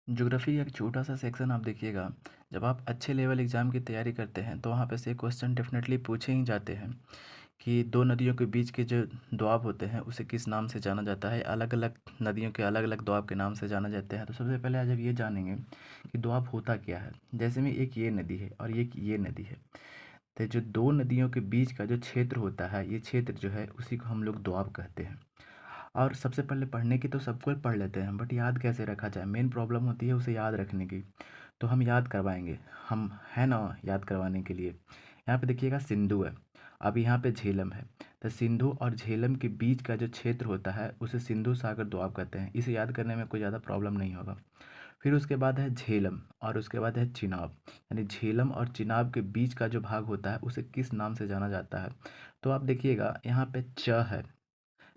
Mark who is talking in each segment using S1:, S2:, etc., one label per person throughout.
S1: Geography एक छोटा सा सेक्शन आप देखिएगा। जब आप अच्छे लेवल एग्ज़ाम की तैयारी करते हैं तो वहाँ पे से क्वेश्चन डेफिनेटली पूछे ही जाते हैं कि दो नदियों के बीच के जो दोआब होते हैं उसे किस नाम से जाना जाता है। अलग अलग नदियों के अलग अलग दोआब के नाम से जाना जाते हैं। तो सबसे पहले आज जब ये जानेंगे कि दोआब होता क्या है। जैसे में एक ये नदी है और एक ये नदी है, तो जो दो नदियों के बीच का जो क्षेत्र होता है, ये क्षेत्र जो है उसी को हम लोग दोआब कहते हैं। और सबसे पहले पढ़ने की तो सबको पढ़ लेते हैं, बट याद कैसे रखा जाए, मेन प्रॉब्लम होती है उसे याद रखने की। तो हम याद करवाएंगे, हम है ना याद करवाने के लिए। यहाँ पे देखिएगा सिंधु है, अब यहाँ पे झेलम है। तो सिंधु और झेलम के बीच का जो क्षेत्र होता है उसे सिंधु सागर दोआब कहते हैं। इसे याद करने में कोई ज़्यादा प्रॉब्लम नहीं होगा। फिर उसके बाद है झेलम और उसके बाद है चिनाब। यानी झेलम और चिनाब के बीच का जो भाग होता है उसे किस नाम से जाना जाता है। तो आप देखिएगा यहाँ पे च है,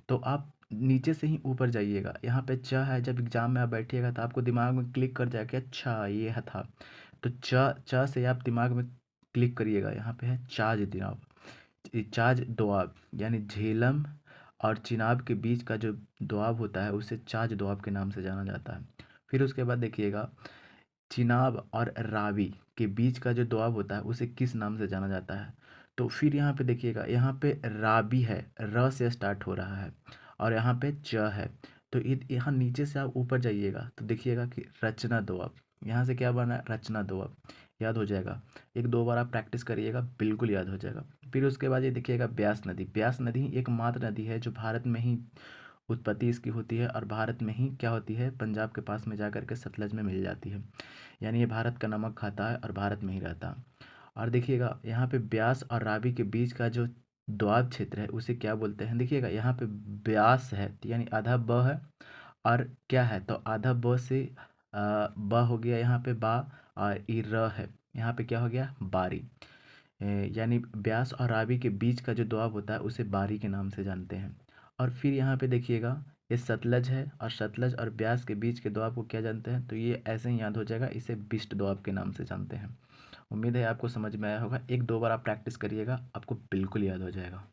S1: तो आप नीचे से ही ऊपर जाइएगा। यहाँ पे च है, जब एग्जाम में आप बैठिएगा तो आपको दिमाग में क्लिक कर जाएगा कि अच्छा ये है था। तो च च से आप दिमाग में क्लिक करिएगा। यहाँ पे है चाज दिनाब, चाज दोआब। यानी झेलम और चिनाब के बीच का जो दोआब होता है उसे चाज दोआब के नाम से जाना जाता है। फिर उसके बाद देखिएगा चिनाब और रावी के बीच का जो दोआब होता है उसे किस नाम से जाना जाता है। तो फिर यहाँ पे देखिएगा, यहाँ पे रावी है, र से स्टार्ट हो रहा है, और यहाँ पे च है। तो यहाँ नीचे से आप ऊपर जाइएगा तो देखिएगा कि रचना दोआब। यहाँ से क्या बना, रचना दोआब। याद हो जाएगा, एक दो बार आप प्रैक्टिस करिएगा, बिल्कुल याद हो जाएगा। फिर उसके बाद ये देखिएगा ब्यास नदी। ब्यास नदी एकमात्र नदी है जो भारत में ही उत्पत्ति इसकी होती है, और भारत में ही क्या होती है, पंजाब के पास में जा कर के सतलज में मिल जाती है। यानी ये भारत का नमक खाता है और भारत में ही रहता है। और देखिएगा यहाँ पे ब्यास और रावी के बीच का जो दोआब क्षेत्र है उसे क्या बोलते हैं। देखिएगा यहाँ पे ब्यास है तो यानी आधा ब है, और क्या है तो आधा ब से ब हो गया यहाँ पे बा, और ई र है, यहाँ पे क्या हो गया बारी। यानी ब्यास और रावी के बीच का जो दोआब होता है उसे बारी के नाम से जानते हैं। और फिर यहाँ पे देखिएगा ये सतलज है, और सतलज और ब्यास के बीच के दोआब को क्या जानते हैं, तो ये ऐसे ही याद हो जाएगा, इसे बिस्ट दोआब के नाम से जानते हैं। उम्मीद है आपको समझ में आया होगा। एक दो बार आप प्रैक्टिस करिएगा, आपको बिल्कुल याद हो जाएगा।